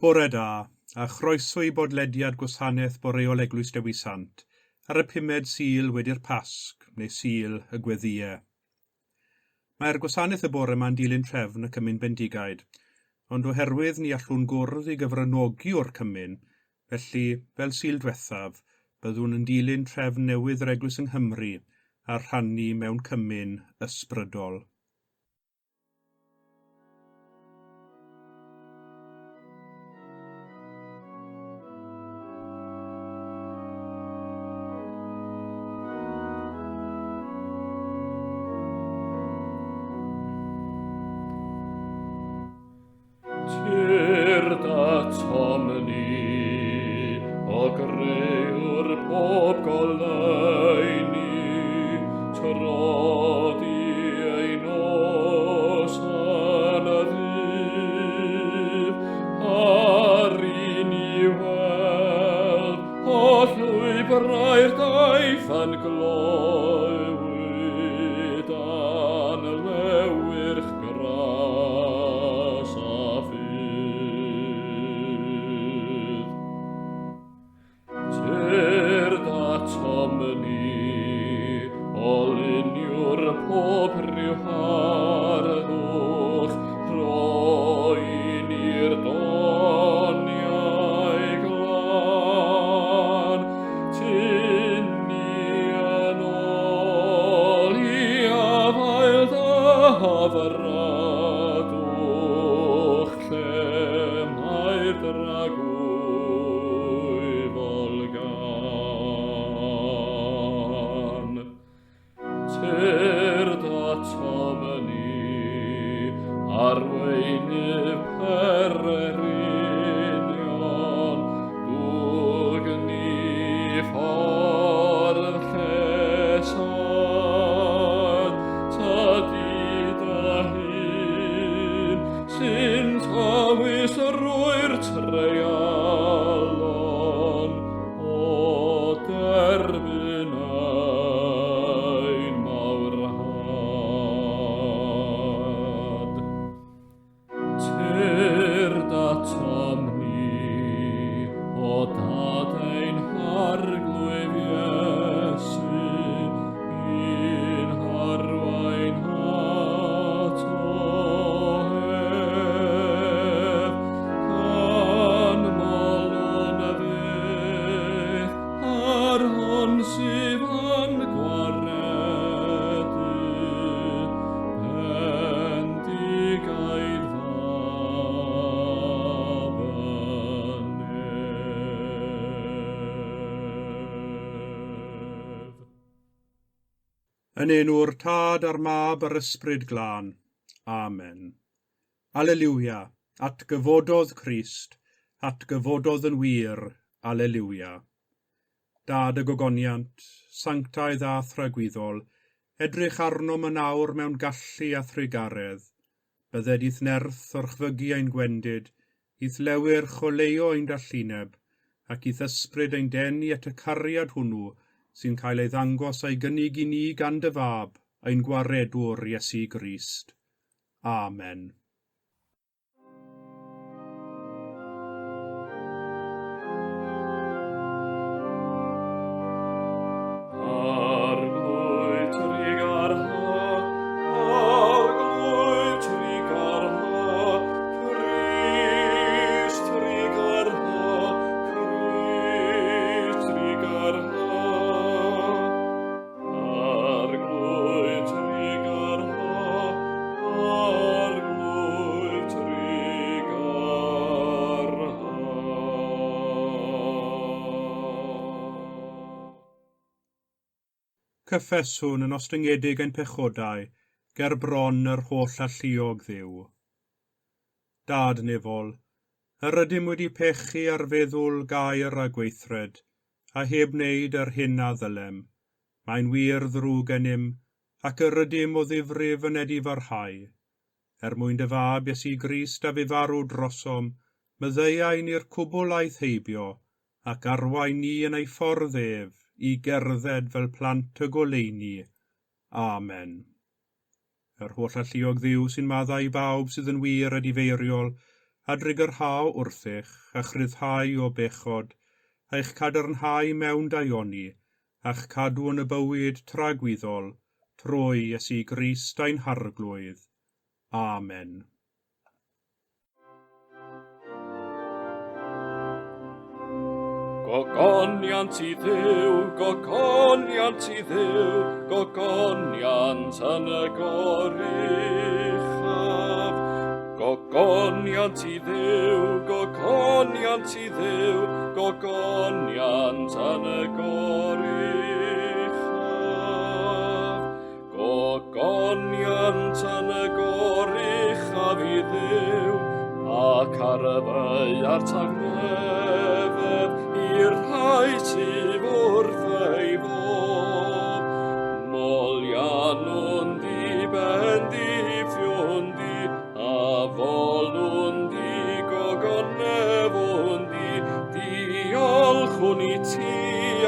Bore da, a chroeso i bodlediad Gwasanaeth Boreol Eglwys Dewi Sant ar y 5 Sul wedi'r Pasg, neu Sul y Gweddïau. Mae'r gwasanaeth y bore yma'n dilyn trefn y Chymun bendigaid, ond oherwydd ni allwn gwrdd i gyfranogi o'r Chymun, felly, fel Sul diwethaf, byddwn yn dilyn trefn newydd yr Eglwys yng Nghymru a rhannu mewn Chymun Ysbrydol. O greu'r pob goleuni, trodi ei nos yn y ddydd, ar un i weld o llwybrau'r daith yn glywyd an lewyrch gras a ffydd. O luniwr pob rhyw harddwch, roen i'r doniau glan, tynnu yn ôl i afael ddafradwch, lle mae'r dragwydd olgan. Arweinydd peregrinion, dwgni ffordd llesad, tadid a hyn, sy'n tawys rwy'r treialon, o derbyn ein mawrhad. O dad ein harglwyf Iesu, un harwain ato hef, gan molon y fydd, ar hon sydd yn gwaredu, bendigaid Yn enw'r Tad a'r Mab a'r Ysbryd Glân. Amen. Alleluia, at gyfododd Crist, at gyfododd yn wir. Alleluia. Dad y gogoniant, sanctaidd a thragwyddol, edrych arnom yn awr mewn gallu a thrigaredd, bydded i'th nerth orchfygu ein gwendid, i'th lewyr choleo ein dallineb, ac i'th ysbryd ein denu at y cariad hwnnw, sy'n cael ei ddangos a'i gynnig i ni gan dy fab, ein gwaredwr Iesu Grist. Amen. Cyffeswn yn ostyngedig ein pechodau, ger bron yr holl alluog Dduw. Dad nefol, yr ydym wedi pechu ar feddwl gair a gweithred, a heb wneud yr hyn a ddylem. Mae'n wir ddrwg ennym, ac yr ydym o ddifrif yn edi farhau. Mwyn dy fab Iesu Grist a fe farw drosom, myddeuain i'r cwbl aeth heibio, ac arwain ni yn ei ffordd ef, i gerdded fel plant y goleuni. Amen. Yr holl alluog Dduw sy'n maddau i bawb sydd yn wir a difeiriol, a drigyrhau wrthych, a chryddhau o bechod, a'ch cadarnhau mewn daioni, a'ch cadw yn y bywyd tragwyddol, trwy Iesu Grist ein harglwydd. Amen. Gogoniant i Dduw, gogoniant i Dduw, gogoniant yn y goruchaf. Gogoniant i Dduw, gogoniant i Dduw, gogoniant yn y goruchaf. Gogoniant yn y goruchaf i Dduw, ac ar y ddaear tangnefedd, i'r rhai sydd wrth ei fodd. Molian nhw'n di, ben di, ffiwn di, a folwn di, gogonefwn di. Diolchwn i ti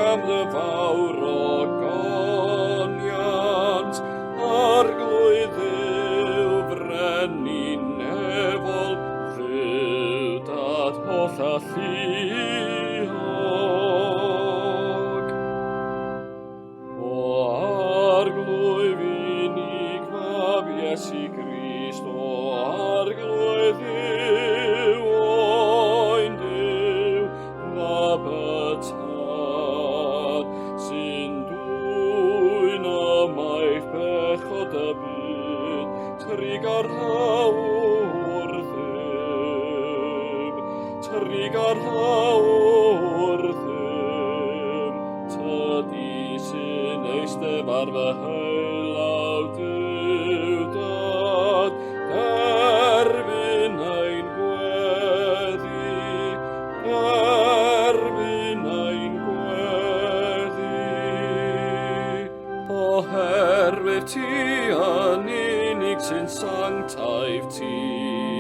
am dy fawr ogoniant, arglwydd Dduw frenin nefol, Dduw dad holl a lluog. O arglwydd unig mab Iesu Grist, o arglwydd Dduw o'n Dduw, mab y tad, sy'n dwyn amaeth bechod y byd, trig ar hawr Dduw, trig ar hawr Dduw, tydi sy'n eistedd ar fy heilaw Dduw dad, derbyn ein gweddi, derbyn ein gweddi. Oherwydd ti yn unig sy'n sanctaif, ti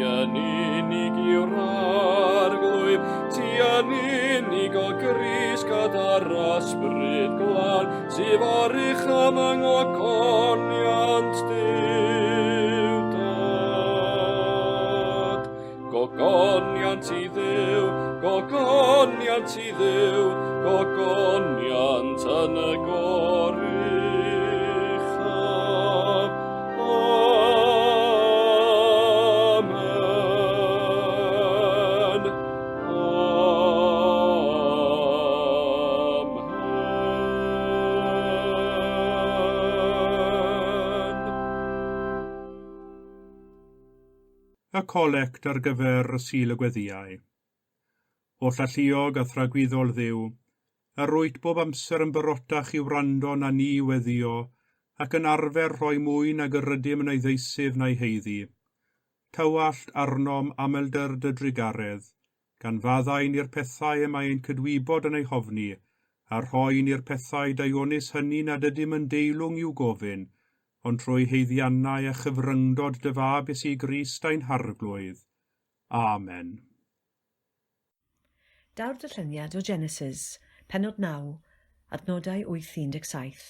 yn unig yw'r arglwydd, ti yn unig o Grist gyda'r ysbryd glân, sydd orych am yng ngogoniant Dduw dad. Gogoniant i Dduw, gogoniant i Dduw, gogoniant yn y goruchaf. Amen. Y colect ar gyfer y Sul y Gweddïau. O llalluog a thragwyddol Dduw, arwyt bob amser yn barotach i wrando na ni weddio, ac yn arfer rhoi mwy nag yr ydym yn ei ddeisif na'i heiddi. Tywallt arnom amelder dy drigaredd, gan faddau'n i'r pethau y mae'n cydwybod yn ei hofni, a rhoi'n i'r pethau daionus hynny nad ydym yn deilwng i'w gofyn, ond trwy heiddiannau a chyfryngdod dy fab Iesu Grist ein harglwydd. Amen. Daw'r darlleniad o Genesis, pennod 9, adnodau 8-17.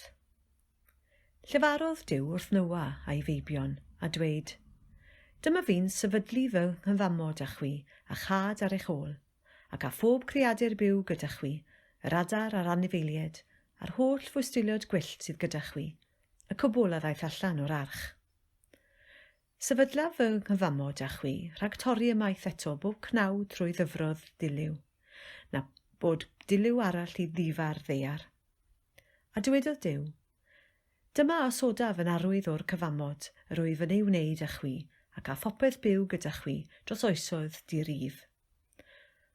Llefarodd Duw wrth Noa a'i feibion, a dweud, dyma fi'n sefydlu fy nghyfamod â chwi, a chad ar eich ôl, ac a phob creadur byw gyda chwi, yr adar a'r anifeiliaid, a'r holl fwystiliod gwyllt sydd gyda chwi, y cwbl a ddaeth allan o'r arch. Sefydla fy nghyfamod â chwi, rhag torri ymaith eto bob cnawd trwy ddyfrodd diliw, na bod diliw arall i ddifar ddeiar. A dywedodd Duw, dyma osodaf yn arwydd o'r cyfamod yr wyf yn ei wneud â chwi, ac a phopeth byw gyda chwi dros oesoedd di-rif.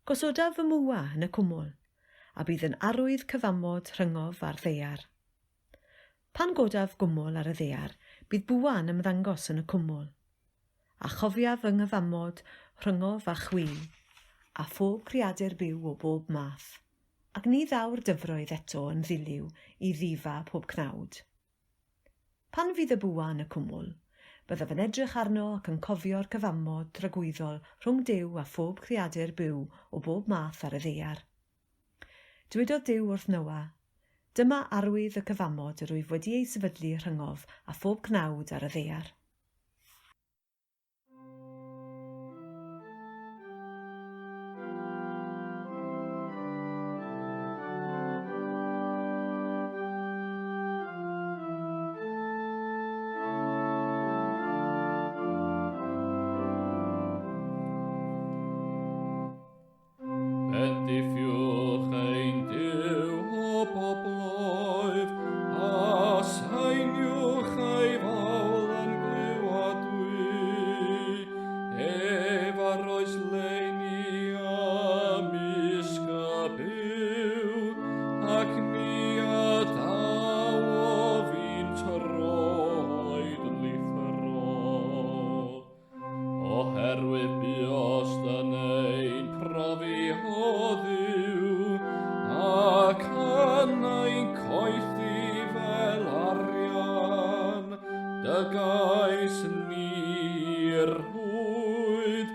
Gosodaf fy mwa yn y cwmwl, a bydd yn arwydd cyfamod rhyngof ar ddeiar. Pan godaf gwmwl ar y ddeiar, bydd bwan ymddangos yn y cwmwl. A chofiaf yng nghyfamod rhyngof a chwi, a phob creadur byw o bob math, ac ni ddaw'r dyfroedd eto yn ddiliw i ddifa pob cnawd. Pan fydd y bwan y cwmwl, byddaf yn edrych arno ac yn cofio'r cyfamod tragwyddol rhwng Duw a phob creadur byw o bob math ar y ddeiar. Dywedodd Duw wrth Noa, dyma arwydd y cyfamod yr wyf wedi ei sefydlu rhyngof a phob cnawd ar y ddeiar. brofi o ddiw, ac yna'n coethi fel arian, dy gais ni'r hwyd,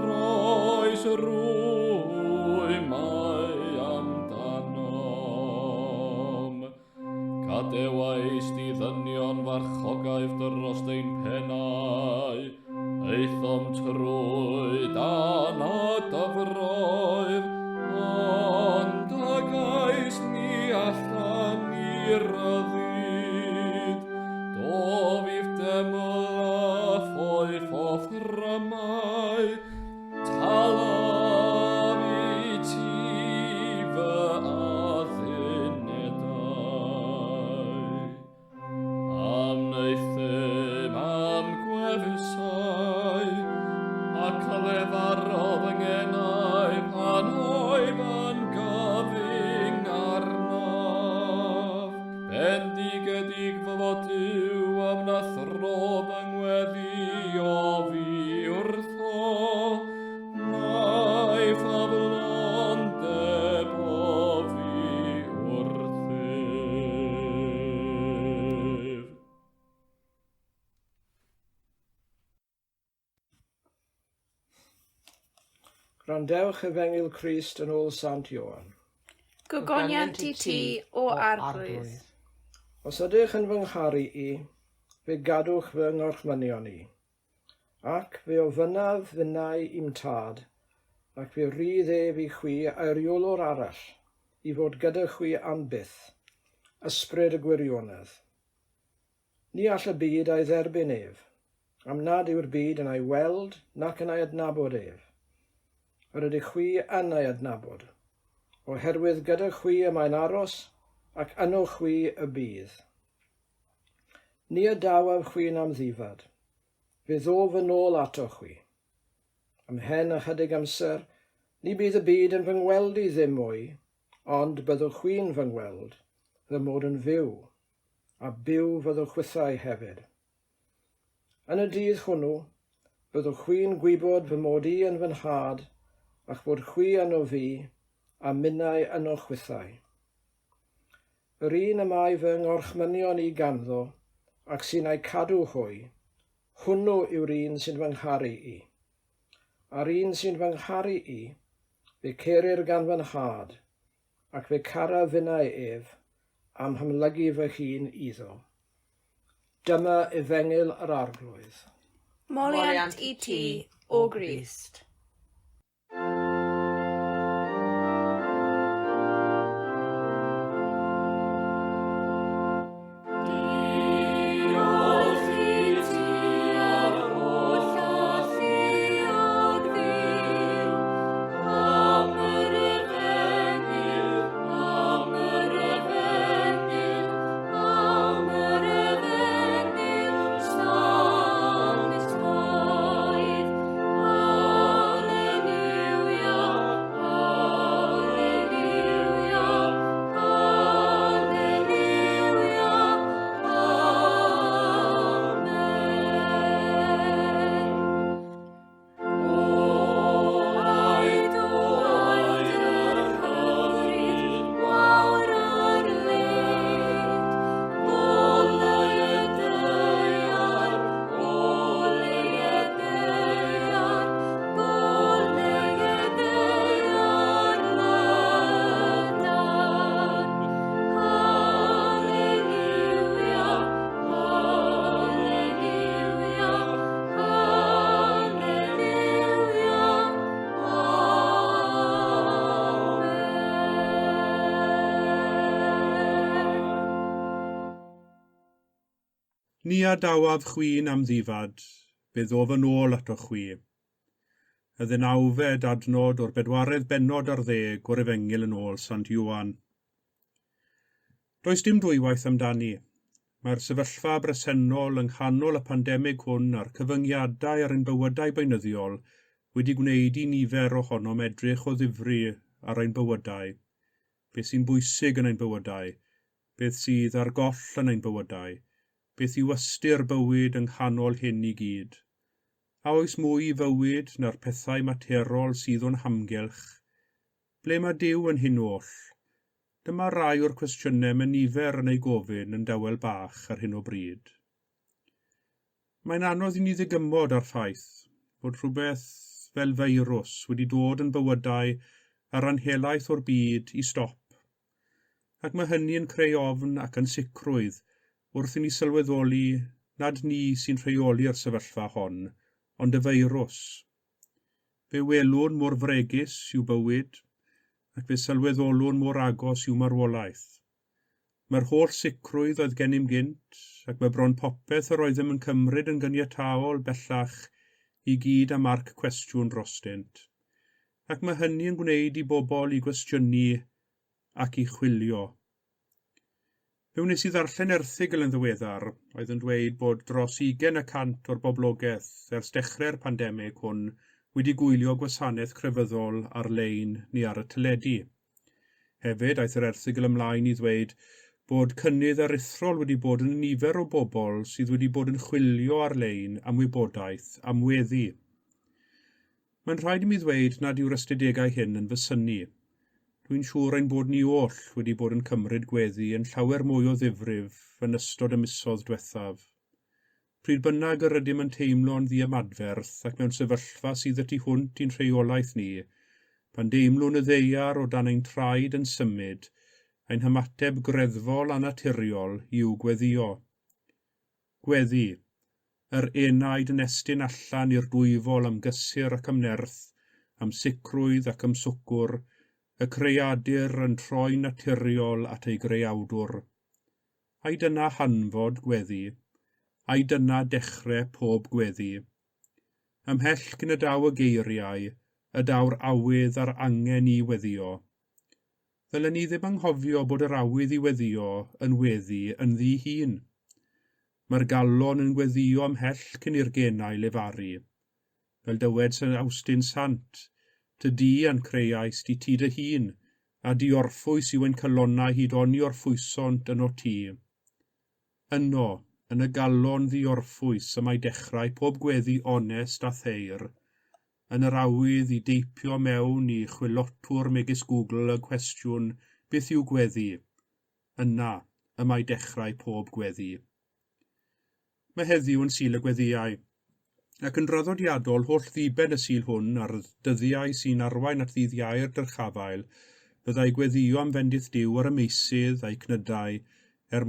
roes rwy mai amdanom. Cadewais di ddynion farchogaeth dros dein pennau, eithom trwy dan a dyfroedd, ond a gais ni allan i'r ryddid, dofif demla ffoeth o ffrymau, talaf i ti fy addunedau. Am neithym am gwefusau, ac lefarodd yngenau pan oedd yn gyfyng arnaf. Bendigedig fy fod yw am na throdd yng ngweddio fi wrtho, na'i ffaflondeb o fi wrthyf. Gwrandewch Efengil Crist yn ôl Sant Ioan. Gogoniant i ti o arglwydd. Os ydych yn fy ngharu i, fe gadwch fy ngorchmynion i. Ac fe o fynaf fynnau i'm tad, ac fe rydd ef i chwi aeriolwr arall, i fod gyda chwi am byth, ysbryd y gwirionedd. Ni all y byd a'i dderbyn ef, am nad yw'r byd yn ei weld nac yn ei adnabod ef. Yr ydych chwi yn ei adnabod, oherwydd gyda chwi y mae'n aros, ac yno chwi y bydd. Ni y dawaf chwi'n am ddifad, fe ddo fy nôl ato chwi. Ymhen ychydig amser, ni bydd y byd yn fy ngweld i ddim mwy, ond byddwch chwi'n fy ngweld, fy mod yn fyw, a byw fyddwch chwythau hefyd. Yn y dydd hwnnw, byddwch chwi'n gwybod fy mod i yn fy nhad, ac bod chwi yno fi, a minnau yno chwythau. Yr un y mae fy ngorchmynion i ganddo, ac sy'n ei cadw hwy, hwnnw yw'r un sy'n fy ngharu i. A'r un sy'n fy ngharu i, fe cerir gan fy nhad, ac fe cara fynnau ef, am hymlygu fy hun iddo. Dyma Efengil yr arglwydd. Moliant i ti o Grist. Ni a dawaf chwi'n am ddifad, bydd o fy nôl ato chwi. Y ddeunawfed adnod o'r bedwaredd bennod ar 10 o'r Efengil yn ôl Sant Ioan. Does dim dwywaith amdani. Mae'r sefyllfa bresennol yng nghanol y pandemig hwn a'r cyfyngiadau ar ein bywydau beunyddiol wedi gwneud i nifer ohonom edrych o ddifri ar ein bywydau. Beth sy'n bwysig yn ein bywydau, beth sydd ar goll yn ein bywydau, beth yw ystyr bywyd yng nghanol hyn i gyd. A oes mwy i fywyd na'r pethau materol sydd o'n hamgylch? Ble mae Duw yn hyn oll? Dyma rai o'r cwestiynau mae nifer yn ei gofyn yn dawel bach ar hyn o bryd. Mae'n anodd i ni ddygymod ar ffaith bod rhywbeth fel feirws wedi dod yn bywydau ar anhelaeth o'r byd i stop, ac mae hynny yn creu ofn ac yn sicrwydd wrth i ni sylweddoli nad ni sy'n rheoli'r sefyllfa hon, ond y feirws. Fe welwn mor fregus yw bywyd, ac fe sylweddolwn mor agos yw marwolaeth. Mae'r holl sicrwydd oedd gennym gynt, ac mae bron popeth yr oeddem yn cymryd yn gyniataol bellach i gyd am marc cwestiwn drostynt. Ac mae hynny yn gwneud i bobl i gwestiynu ac i chwilio. Fe wnes i ddarllen erthygl yn ddiweddar oedd yn dweud bod dros 20% o'r boblogaeth ers dechrau'r pandemig hwn wedi gwylio gwasanaeth crefyddol ar-lein neu ar y teledu. Hefyd, aeth yr erthygl ymlaen i ddweud bod cynnydd aruthrol wedi bod yn nifer o bobl sydd wedi bod yn chwilio ar-lein am wybodaeth am weddi. Mae'n rhaid i mi ddweud nad yw'r ystadegau hyn yn fysynu. Dwi'n siŵr ein bod ni oll wedi bod yn cymryd gweddi yn llawer mwy o ddifrif yn ystod y misoedd diwethaf. Pryd bynnag yr ydym yn teimlo'n ddiamadferth ac mewn sefyllfa sydd y tu hwnt i'n rheolaeth ni, pan deimlwn y ddeiar o dan ein traed yn symud, ein hymateb greddfol a naturiol yw gweddio. Gweddi, yr enaid yn estyn allan i'r dwyfol am gysur ac am nerth, am sicrwydd ac am swcwr, y creadur yn troi naturiol at ei greawdwr. Ai dyna hanfod gweddi? Ai dyna dechrau pob gweddi? Ymhell cyn y daw y geiriau, y daw'r awydd a'r angen i weddio. Ddylen ni ddim anghofio bod yr awydd i weddio yn weddi yn ddi-hun. Mae'r galon yn gweddio ymhell cyn i'r genau lefaru. Fel dywed St Awstyn Sant, ty di a'n creiais di ti dy hun, a diorffwys yw ein cylonau hyd oni o'r ffwysont yn o ti. Yno, yn y galon ddiorffwys y mae dechrau pob gweddi onest a their, yn yr awydd i deipio mewn i chwilotwr megis Google y cwestiwn beth yw gweddi, yna y mae dechrau pob gweddi. Mae heddiw yn Sul y Gweddïau, ac yn draddodiadol holl ddiben y sul hwn ar dyddiau sy'n arwain at ddydd Iau'r dyrchafael, byddai gweddio am fendith Duw ar y meysydd a'i cnydau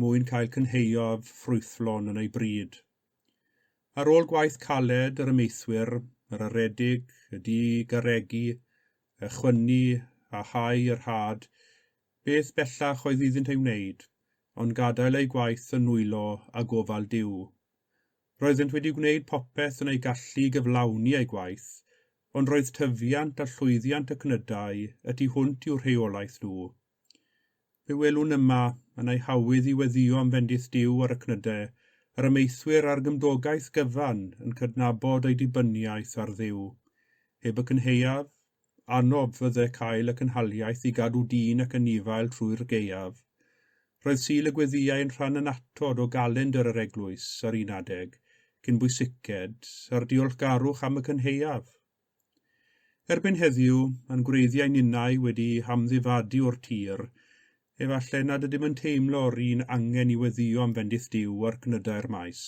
mwyn cael cynheiof ffrwythlon yn ei bryd. Ar ôl gwaith caled yr ymieithwyr, yr aredig, y di-garegu, y chwynnu a hau yr had, beth bellach oedd iddynt ei wneud, ond gadael ei gwaith yn nwylo a gofal Duw. Roeddent wedi gwneud popeth yn ei gallu gyflawni ei gwaith, ond roedd tyfiant a llwyddiant y cnydau y tu hwnt i'w rheolaeth nhw. Fe welwn yma yn ei hawydd i weddio am fendith Duw ar y cnydau, yr ymieithwyr a'r gymdogaeth gyfan yn cydnabod ei dibyniaeth ar Dduw. Heb y cynheuaf, anodd fydde cael y cynhaliaeth i gadw dyn ac yn ifael trwy'r gaeaf. Roedd Sul y Gweddïau yn rhan anatod o galendr yr Eglwys ar un adeg, cyn bwysiced a'r diolchgarwch am y cynheuaf. Erbyn heddiw, yn gwreiddiau ninnau wedi hamddifadu o'r tir, efallai nad ydym yn teimlo'r un angen i weddio am fendith Duw ar cnydau'r maes.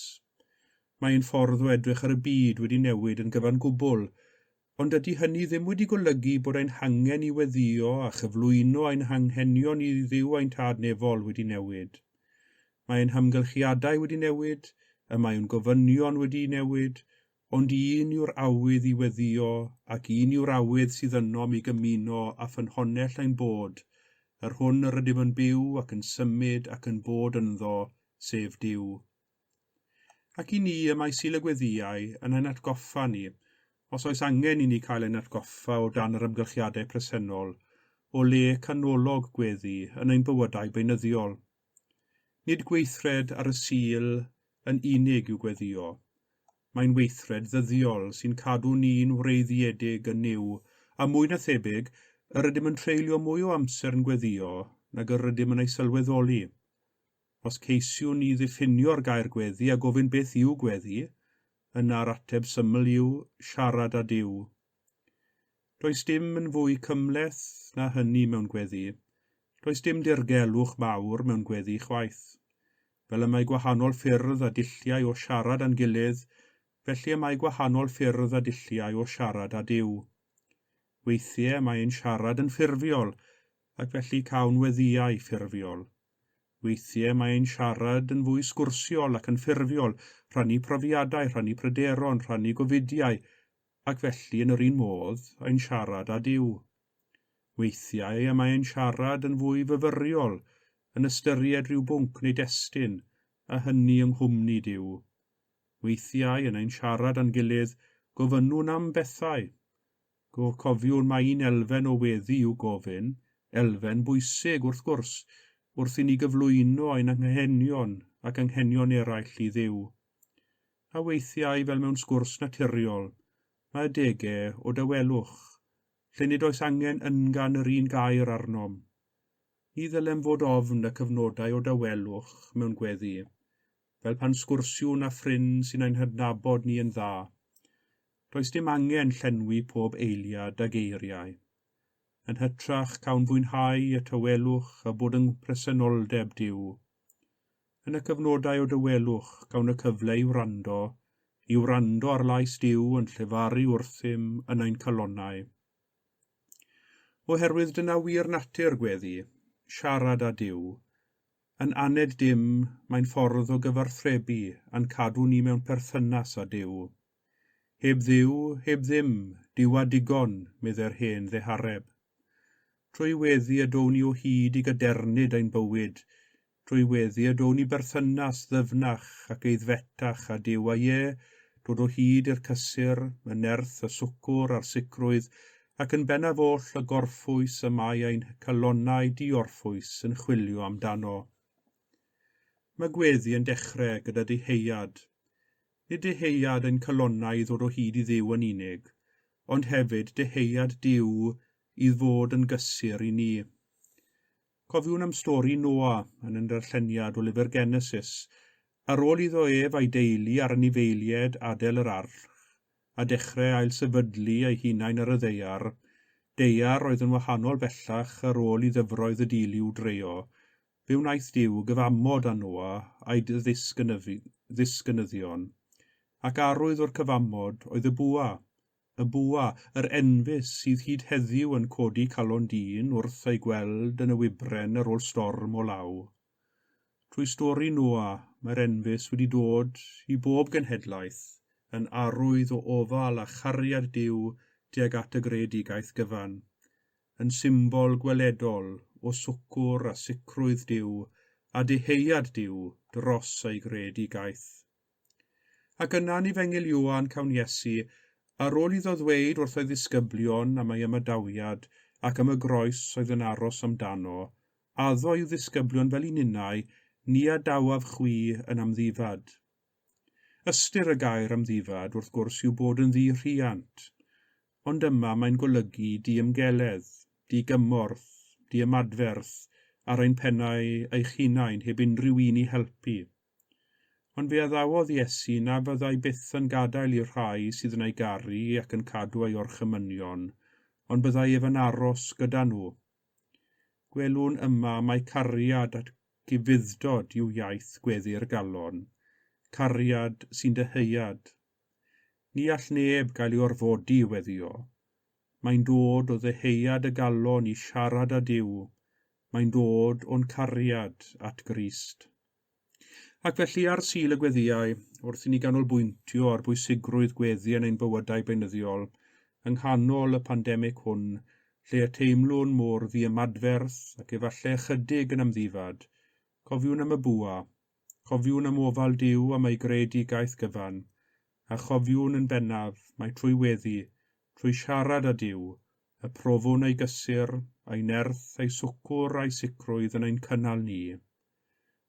Mae'n ffordd o edrych ar y byd wedi newid yn gyfan gwbl, ond ydy hynny ddim wedi golygu bod ein hangen i weddio a chyflwyno ein hanghenion i Dduw ein tad nefol wedi newid. Mae'n hymgylchiadau wedi newid, y mae'n gofynion wedi newid, ond un yw'r awydd i weddio ac un yw'r awydd sydd ynom i gymuno a ffynhonnell ein bod, yr hwn yr ydym yn byw ac yn symud ac yn bod ynddo, sef Duw. Ac i ni y mae Sul y Gweddïau yn ein atgoffa ni, os oes angen i ni cael ein atgoffa o dan yr ymgylchiadau presennol, o le canolog gweddi yn ein bywydau beunyddiol. Nid gweithred ar y Sul yn unig yw gweddio. Mae'n weithred ddyddiol sy'n cadw ni'n wreiddiedig yn niw, a mwy na thebyg, yr ydym yn treulio mwy o amser yn gweddio nag yr ydym yn ei sylweddoli. Os ceisiwn ni ddiffinio'r gair gweddi a gofyn beth yw gweddi, yna'r ateb syml yw siarad â Duw. Does dim yn fwy cymleth na hynny mewn gweddi. Does dim dirgelwch mawr mewn gweddi chwaith. Fel y mae gwahanol ffyrdd a dulliau o siarad a'n gilydd, felly y mae gwahanol ffyrdd a dulliau o siarad â Duw. Weithiau mae'n siarad yn ffurfiol, ac felly cawn weddiau ffurfiol. Weithiau mae'n siarad yn fwy sgwrsiol ac yn ffurfiol, rhannu profiadau, rhannu pryderon, rhannu gofidiau, ac felly yn yr un modd ein siarad â Duw. Weithiau y mae'n siarad yn fwy fyfyriol, yn ystyried rhyw bwnc neu destun, a hynny yng nghwmni Duw. Weithiau yn ein siarad a'n gilydd gofynnwn am bethau. Cofiwn mae un elfen o weddi yw gofyn, elfen bwysig wrth gwrs, wrth i ni gyflwyno ein anghenion ac anghenion eraill i Dduw. A weithiau fel mewn sgwrs naturiol, mae adegau o dawelwch, lle nid oes angen yngan yr un gair arnom. Ni ddylem fod ofn y cyfnodau o dawelwch mewn gweddi, fel pan sgwrsiwn a ffrind sy'n ein hydnabod ni yn dda. Does dim angen llenwi pob eiliad a geiriau. Yn hytrach cawn fwynhau y tawelwch a bod yn presenoldeb Duw. Yn y cyfnodau o dawelwch cawn y cyfle i'w rando ar lais Duw yn llefaru wrthym yn ein calonnau. Oherwydd dyna wir natur gweddi, siarad â Duw. Yn aned dim, mae'n ffordd o gyfarthrebu a'n cadw ni mewn perthynas â Duw. Heb Dduw, heb ddim, Duw a digon, medde'r hen ddehareb. Trwy weddi y down ni o hyd i gadernid ein bywyd, trwy weddi y down ni berthynas ddyfnach ac eiddfetach a Duw a dod o hyd i'r cysur, y nerth, y swcwr a'r sicrwydd, ac yn bennaf oll y gorffwys y mae ein calonnau diorffwys yn chwilio amdano. Mae gweddi yn dechrau gyda deheuad. Nid deheuad ein calonnau ddod o hyd i Dduw yn unig, ond hefyd deheuad Duw i fod yn gysur i ni. Cofiwn am stori Noa yn y darlleniad o lyfr Genesis, ar ôl iddo ef a'i deulu ar anifeiliaid adael yr arch, a dechrau ail sefydlu ei hunain ar y deiar oedd yn wahanol bellach ar ôl i ddyfroedd y diliw dreo, fe wnaeth Duw gyfamod â Noa a'i ddisgynyddion, ac arwydd o'r cyfamod oedd y bwa, yr enfys sydd hyd heddiw yn codi calon dyn wrth ei gweld yn y wibren ar ôl storm o law. Trwy stori Noa, mae'r enfys wedi dod i bob genhedlaeth yn arwydd o ofal a chariad Duw tuag at y greadigaeth gyfan, yn symbol gweledol o swcwr a sicrwydd Duw a deheuad Duw dros ei greadigaeth. Ac yna ni fengil Ioan cawn Iesu, ar ôl iddo ddweud wrth ei ddisgyblion am ei ymadawiad ac am y groes oedd yn aros amdano, addo i'w ddisgyblion fel un unau, ni a dawaf chwi yn amddifad. Ystyr y gair amddifad wrth gwrs yw bod yn ddi-rhiant, ond yma mae'n golygu diymgeledd, digymorth, diymadferth ar ein pennau eich hunain heb unrhyw un i helpu. Ond fe addawodd Iesu na fyddai byth yn gadael i'r rhai sydd yn ei garu ac yn cadw ei orchymynion, ond byddai ef yn aros gyda nhw. Gwelwn yma mae cariad at gyfuddod yw iaith gweddi'r galon, cariad sy'n deheuad. Ni all neb gael ei orfodi weddio. Mae'n dod o ddeheuad y galon i siarad â Duw. Mae'n dod o'n cariad at Grist. Ac felly ar Sul y Gweddïau, wrth i ni ganolbwyntio ar bwysigrwydd gweddi yn ein bywydau beunyddiol, yng nghanol y pandemig hwn, lle y teimlwn môr ddiymadferth ac efallai ychydig yn amddifad, cofiwn am y bwa, cofiwn am ofal Duw am ei greadigaeth gyfan, a chofiwn yn bennaf mae trwy weddi, trwy siarad â Duw, y profwn ei gysur, ei nerth, ei swcwr a'i sicrwydd yn ein cynnal ni.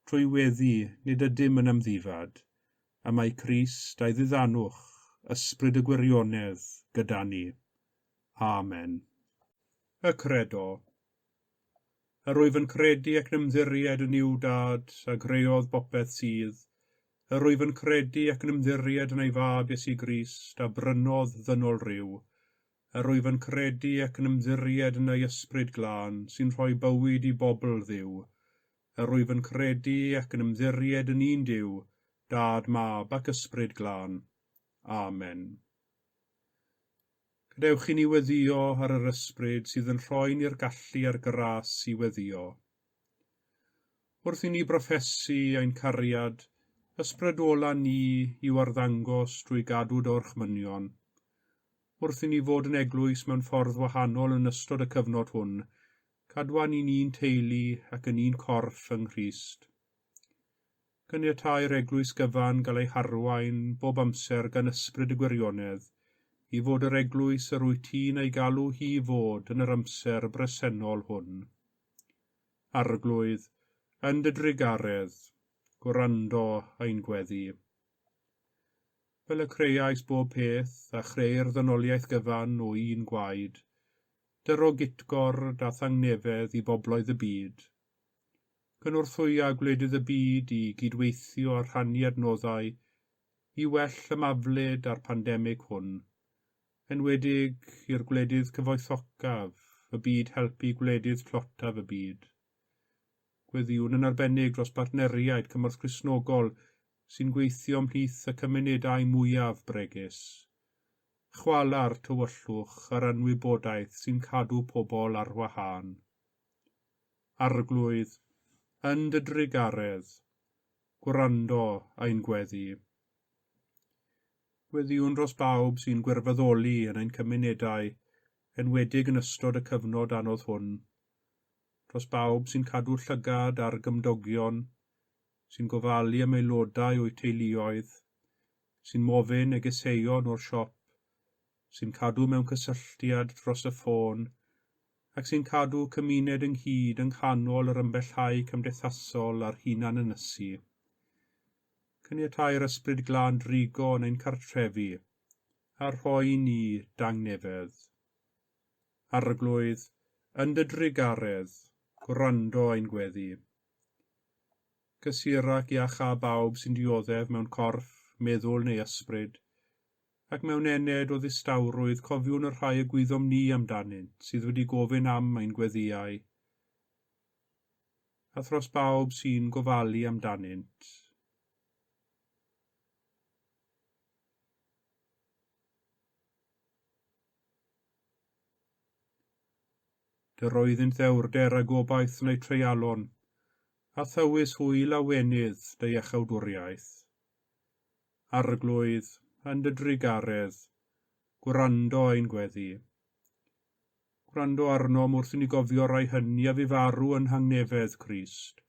Trwy weddi nid ydym yn amddifad, a mae Crist a'i ddiddanwch, ysbryd y gwirionedd gyda ni. Amen. Y credo. Yr wyf yn credu ac yn ymddiried yn i'w dad a greodd bopeth sydd, Yr wyf yn credu ac yn ymddiried yn ei fab Iesu Grist a brynodd ddynol ryw. Yr wyf yn credu ac yn ymddiried yn ei ysbryd glân sy'n rhoi bywyd i bobl Dduw. Yr wyf yn credu ac yn ymddiried yn un Duw, Dad, Mab ac Ysbryd Glân. Amen. Gadewch i ni weddio ar yr ysbryd sydd yn rhoi ni'r gallu a'r gras i weddio. Wrth i ni broffesu ein cariad, ysbrydola ni i'w arddangos drwy gadw dorchmynion. Wrth i ni fod yn eglwys mewn ffordd wahanol yn ystod y cyfnod hwn, cadwan ni'n un teulu ac yn un corff yng Nghrist. Caniatau'r eglwys gyfan gael ei harwain bob amser gan ysbryd y gwirionedd, i fod yr eglwys yr wyt ti'n ei galw hi fod yn yr amser bresennol hwn. Arglwydd, yn dy drigaredd, gwrando ein gweddi. Fel y creiais bob peth a chreu'r ddynoliaeth gyfan o un gwaed, dyro gitgor a thangnefedd i bobloedd y byd. Cynorthwya gwledydd y byd i gydweithio a rhannu adnoddau i well ymaflyd a'r pandemig hwn, enwedig i'r gwledydd cyfoethocaf, y byd helpu gwledydd clotaf y byd. Gweddiwn yn arbennig dros bartneriaid cymorth Cristnogol sy'n gweithio ymhlith y cymunedau mwyaf bregus. Chwala'r tywyllwch a'r anwybodaeth sy'n cadw pobl ar wahân. Arglwydd, yn dy drigaredd, gwrando ein gweddi. Gweddiwn dros bawb sy'n gwirfoddoli yn ein cymunedau, enwedig yn ystod y cyfnod anodd hwn. Dros bawb sy'n cadw llygad ar gymdogion, sy'n gofalu am aelodau o'u teuluoedd, sy'n mofyn negeseuon o'r siop, sy'n cadw mewn cysylltiad dros y ffôn, ac sy'n cadw cymuned ynghyd yng nghanol yr ymbellhau cymdeithasol a'r hunan ynysu. Caniatau'r ysbryd glân drigo yn ein cartrefi, a rhoi ni dangnefedd. Arglwydd, yn dy drigaredd, gwrando ein gweddi. Gysurac iach a bawb sy'n dioddef mewn corff, meddwl neu ysbryd, ac mewn ened o ddistawrwydd cofiwn y rhai y gwyddom ni amdanynt sydd wedi gofyn am ein gweddiau, a thros bawb sy'n gofalu amdanynt. Dy roeddynt ddewrder a gobaith yn ei treialon, a thywys hwyl a wenydd dy iachawdwriaeth. Arglwydd, yn dy drigaredd, gwrando ein gweddi. Gwrando arnom wrth i ni gofio rai hynny a fu farw yn hangnefedd Crist.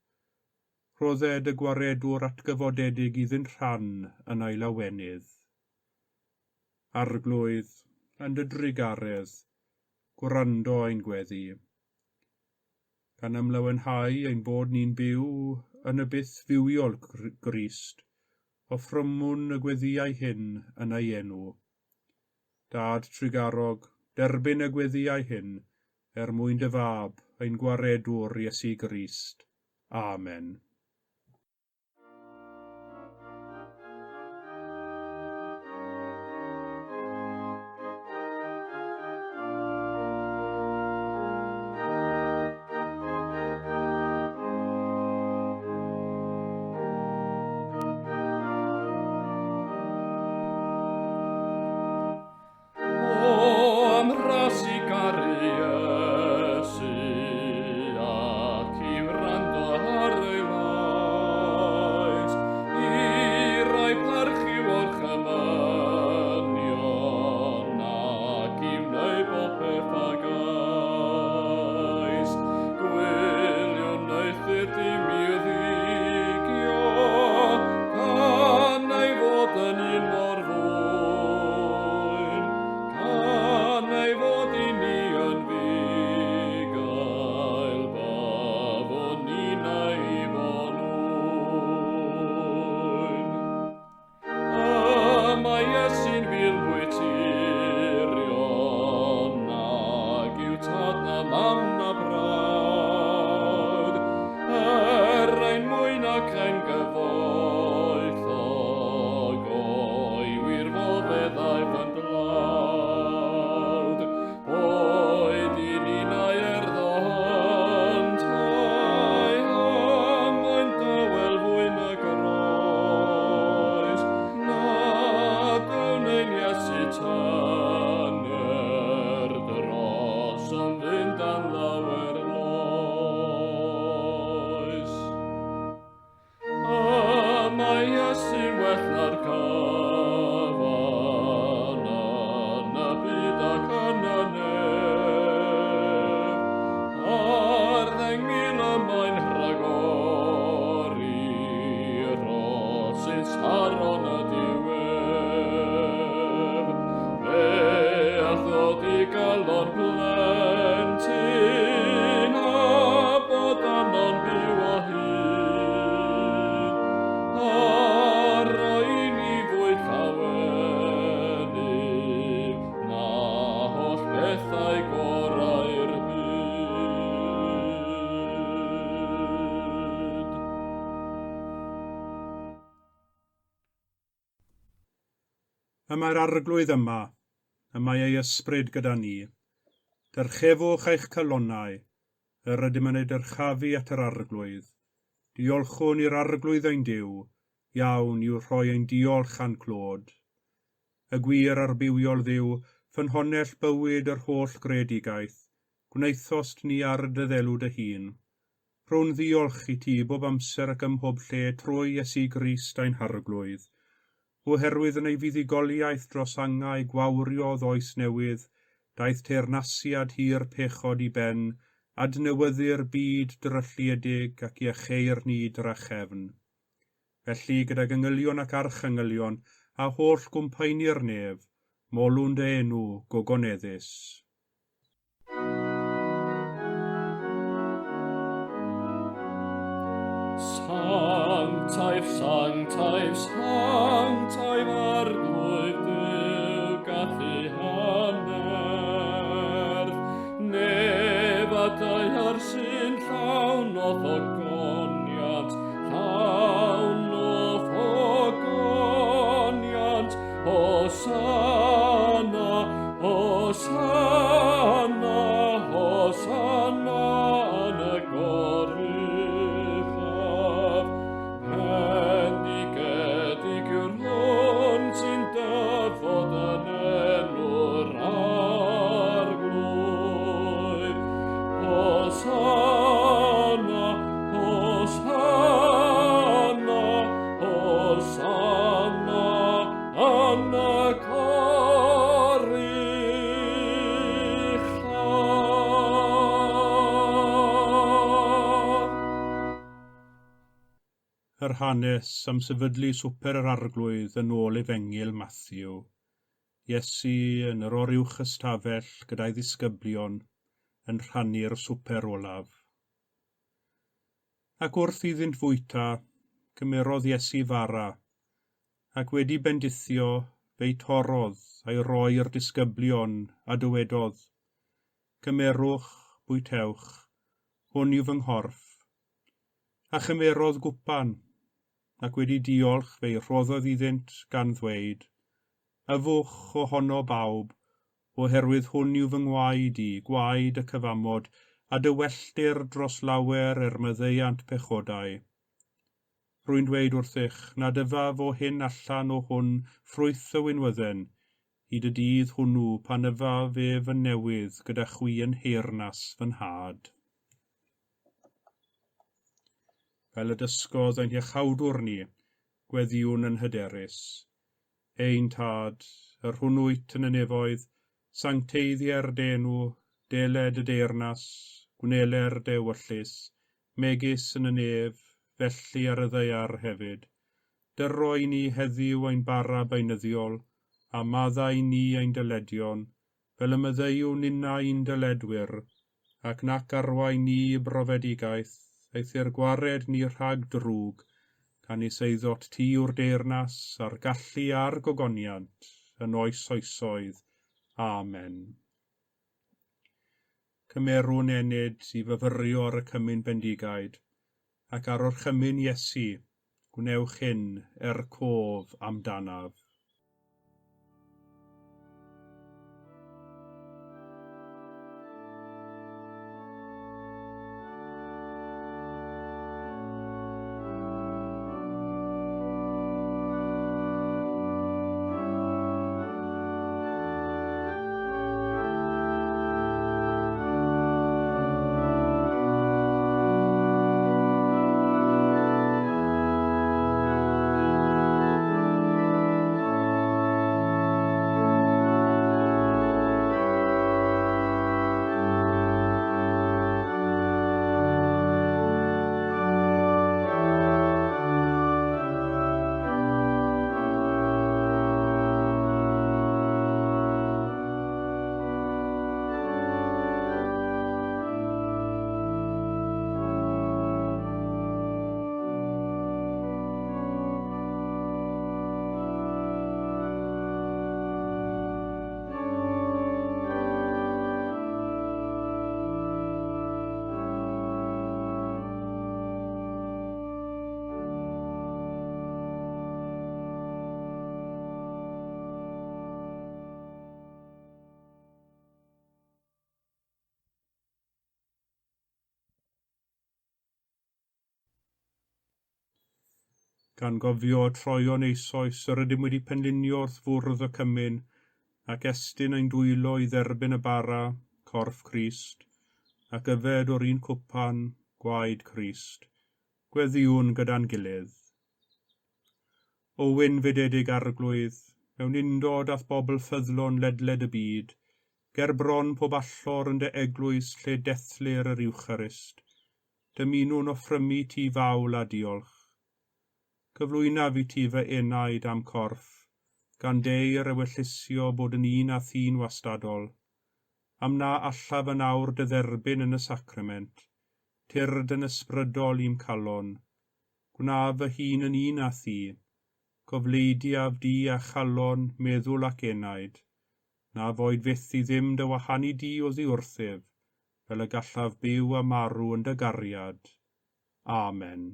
Rhodded y gwaredwr atgyfodedig iddynt rhan yn ei lawenydd. Arglwydd, yn dy drigaredd, gwrando ein gweddi. Gan ymlawenhau ein bod ni'n byw yn y byth fywiol Grist, offrymwn y gweddiau hyn yn ei enw. Dad trigarog, derbyn y gweddiau hyn, mwyn dy fab, ein gwaredwr Iesu Grist. Amen. Iesu ac i wrando ar ei Y mae'r arglwydd yma, y mae ei ysbryd gyda ni. Dyrchefwch eich calonnau, yr ydym yn ei dyrchafu at yr arglwydd. Diolchwn i'r arglwydd ein Duw, iawn i'w rhoi ein diolch a'n clod. Y gwir arbywiol Dduw, ffynhonnell bywyd yr holl gredigaeth, gwneithost ni ar dy ddelw dy hun. Rho'n ddiolch i ti bob amser ac ym mhob lle trwy Iesu Grist ein harglwydd, oherwydd yn ei fuddugoliaeth dros angau gwawriodd oes newydd, daeth teyrnasiad hir pechod i ben, adnewyddu'r byd drylliedig ac i echeir ni drachefn. Felly gyda gyngylion ac archangylion a holl gwmpaeni'r nef, molwn dy enw gogoneddus. Sanctae, sanctae, sanctae, arglwydd Duw gath ei hanner. Nefadau ar sy'n llawn o ddogoniant, llawn o ddogoniant. Hosanna, Hosanna, Hosanna yn y goruchaf. Bendigedig yw'r hwn sy'n dyfod yn enw'r arglwydd. Hosanna, Hosanna, Hosanna yn y Yr hanes am sefydlu swper yr arglwydd yn ôl Efengyl Matthew. Iesu yn yr oriwch ystafell gyda'i ddisgyblion yn rhannu'r swper olaf. Ac wrth iddynt fwyta, cymerodd Iesu fara, ac wedi bendithio fe'i torodd a'i roi'r disgyblion a dywedodd, cymerwch, bwytewch, hwn yw fy nghorff, a chymerodd gwpan, ac wedi diolch fe'i rhoddodd iddynt gan ddweud, yfwch ohono bawb, oherwydd hwn yw fy ngwaed i, gwaed y cyfamod, a dywelltir dros lawer myddeiant pechodau. Rwy'n dweud wrthych, nad yfaf o hyn allan o hwn ffrwyth y winwydden, hyd y dydd hwnnw pan yfaf ef yn newydd gyda chwi yn heyrnas fy nhad. Fel y dysgodd ein iechawdwr ni, gweddiwn yn hyderus. Ein tad, yr hwnnwyt yn y nefoedd, sancteiddier denw, deled y deyrnas, gwneler de wyllus, megis yn y nef, felly ar y ddeiar hefyd. Dyroi ni heddiw ein bara beunyddiol, a maddau ni ein dyledion, fel y myddeiwn unna ein dyledwyr, ac nac arwai ni brofedigaeth, eithir gwared ni rhag drwg, gan i seiddot ti yw'r deyrnas a'r gallu a'r gogoniant, yn oes oesoedd. Amen. Cymerwn enid i fyfyrio ar y cymyn bendigaid, ac ar o'r chymyn Iesu, gwnewch hyn cof amdanaf. gan gofio troion eisoes yr ydym wedi penlinio wrth fwrdd y Chymun, ac estyn ein dwylo i dderbyn y bara, corff Crist, ac yfed o'r un cwpan, gwaed Crist, gweddiwn gyda'n gilydd. O wyn fededig arglwydd, mewn undod ath bobl ffyddlon ledled y byd, ger bron pob allor yn dy eglwys lle dethlir yr Iwcharist, dymunwn offrymu ti fawl a diolch. Cyflwyna fi ti fy enaid am corff, gan deir ewellusio bod yn un a thyn wastadol, am na allaf yn awr dy dderbyn yn y sacrament, tyrd yn ysbrydol i'm calon, gwna fy hun yn un a thi, cofleidiaf di a chalon, meddwl ac enaid, na foed fyth i ddim dy wahanu di o ddiwrthif, fel y gallaf byw a marw yn dy gariad. Amen.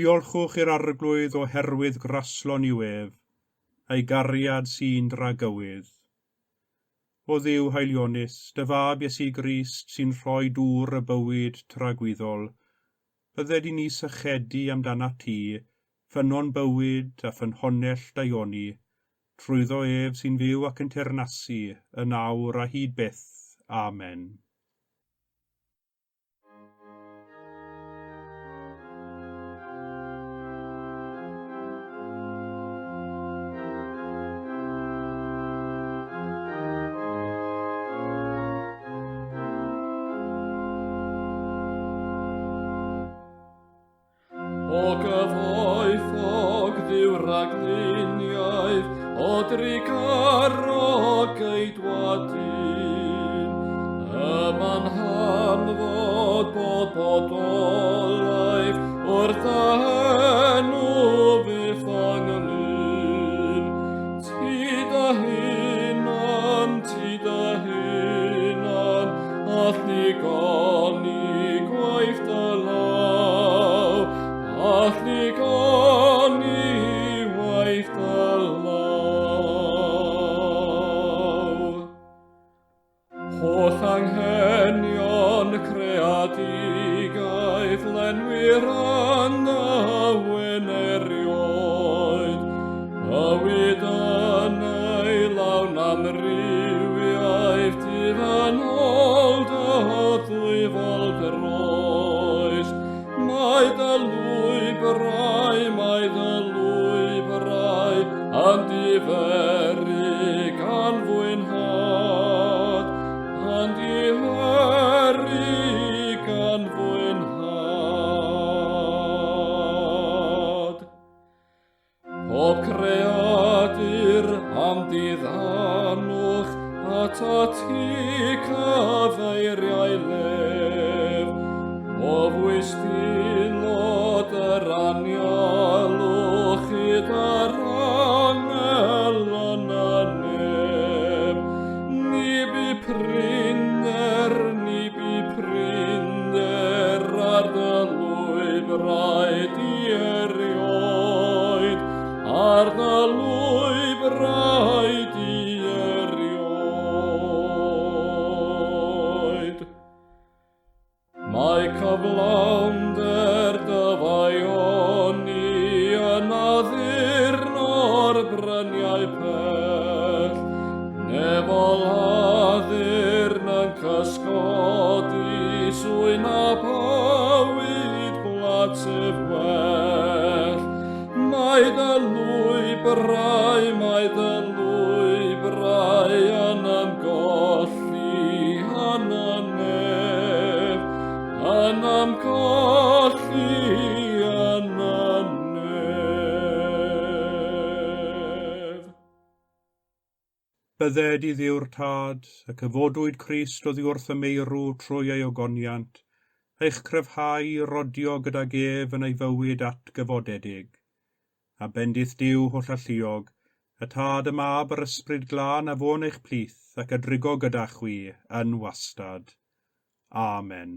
Diolchwch i'r arglwydd oherwydd graslon i wef, a'i gariad sy'n dragywydd. O Dduw haelionus, dy fab Iesu Grist sy'n rhoi dŵr y bywyd tragwyddol, bydded i ni sychedu amdana ti, ffynon bywyd a ffynhonnell daioni, trwyddo ef sy'n fyw ac yn teyrnasu, yn awr a hyd byth. Amen. O gyfoethog ddiw ragluniaeth, o drigarog ei dwadyn, yma'n hanfod bodolaeth, wrth a henw fy ffanglun. Ti dy hunan, all ni goni gwaith dy law, all ni goni waith dy law. Holl anghenion creadigaeth lenwyr yn y wynerioed, bywyd yn ei lawn amrywiaeth, difynol dy ddwyfol groes. Mae dy lwybrau yn diferu gan fwynhad, yn diferu gan fwynhad. Pob creadur am diddanwch, ata ti cyfeiriau lef, o fwystulod yr anialwch gyda'r angel yn y neb. Ni bu prinder ar dy lwybrau di erioed, ar dy lwybrau di erioed. Mae cyflawnder well. Mae dy lwybrau yn ymgolli yn y nef, yn ymgolli yn y nef. Bydded i ddiw'r tad, y cyfodwyd Crist oddi wrth y meirw trwy ei ogoniant, eich cryfhau i rodio gydag ef yn ei fywyd atgyfodedig. A bendith Duw holl alluog, y tad y mab yr ysbryd glân a fo'n eich plith ac y drigo gyda chwi yn wastad. Amen.